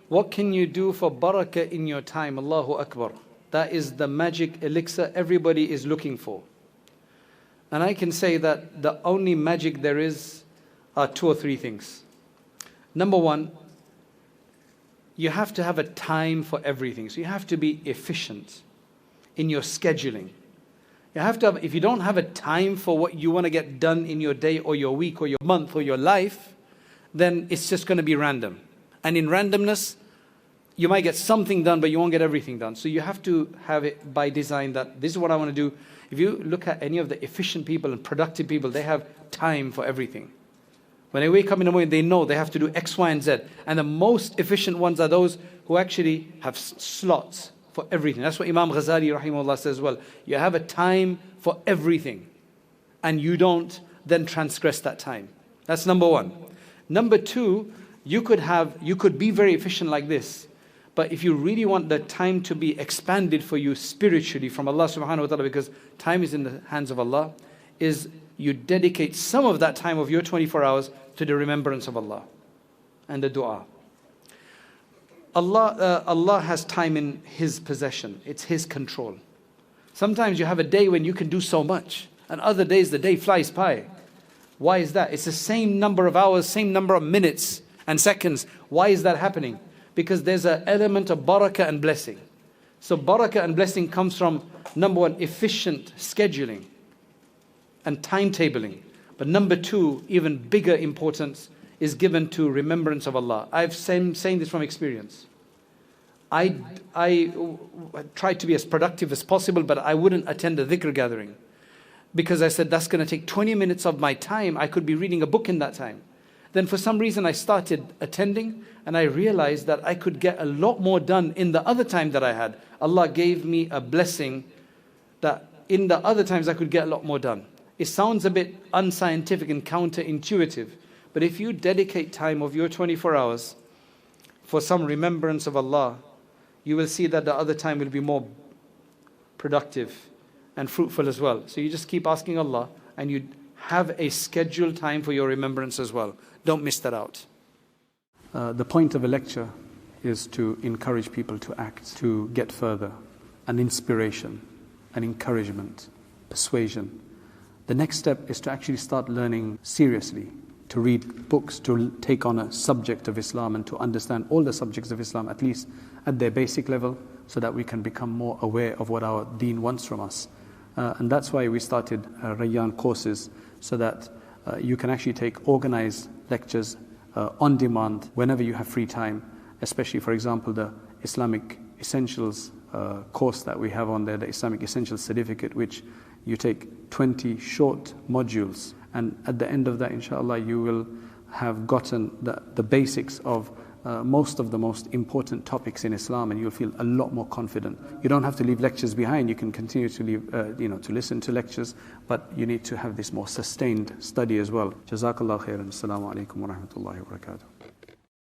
What can you do for barakah in your time? Allahu Akbar. That is the magic elixir everybody is looking for. And I can say that the only magic there is are 2 or 3 things. Number one, you have to have a time for everything. So you have to be efficient in your scheduling. You have to have, if you don't have a time for what you want to get done in your day or your week or your month or your life, then it's just going to be random. And in randomness, you might get something done, but you won't get everything done. So you have to have it by design that this is what I want to do. If you look at any of the efficient people and productive people, they have time for everything. When they wake up in the morning, they know they have to do X, Y, and Z. And the most efficient ones are those who actually have slots for everything. That's what Imam Ghazali rahimahullah says as well. You have a time for everything, and you don't then transgress that time. That's number one. Number two, you could be very efficient like this, but if you really want the time to be expanded for you spiritually from Allah subhanahu wa ta'ala, because time is in the hands of Allah, is you dedicate some of that time of your 24 hours to the remembrance of Allah and the dua. Allah has time in His possession. It's His control. Sometimes you have a day when you can do so much, and other days the day flies by. Why is that? It's the same number of hours, same number of minutes and seconds. Why is that happening? Because there's an element of barakah and blessing. So barakah and blessing comes from, number one, efficient scheduling and timetabling. But number two, even bigger importance is given to remembrance of Allah. I've saying this from experience. I try to be as productive as possible, but I wouldn't attend a dhikr gathering, because I said that's going to take 20 minutes of my time. I could be reading a book in that time. Then for some reason I started attending, and I realized that I could get a lot more done in the other time that I had. Allah gave me a blessing that in the other times I could get a lot more done. It sounds a bit unscientific and counterintuitive, but if you dedicate time of your 24 hours for some remembrance of Allah, you will see that the other time will be more productive and fruitful as well. So you just keep asking Allah, and you have a scheduled time for your remembrance as well. Don't miss that out. The point of a lecture is to encourage people to act, to get further, an inspiration, an encouragement, persuasion. The next step is to actually start learning seriously, to read books, to take on a subject of Islam and to understand all the subjects of Islam, at least at their basic level, so that we can become more aware of what our deen wants from us. And that's why we started Rayyan courses, so that you can actually take organized lectures on demand whenever you have free time, especially, for example, the Islamic Essentials course that we have on there, the Islamic Essentials Certificate, which you take 20 short modules, and at the end of that, inshallah, you will have gotten the basics of most of the most important topics in Islam, and you'll feel a lot more confident. You don't have to leave lectures behind. You can continue to leave, to listen to lectures, but you need to have this more sustained study as well. Jazakallah khairan. Assalamu alaikum wa rahmatullahi wa barakatuh.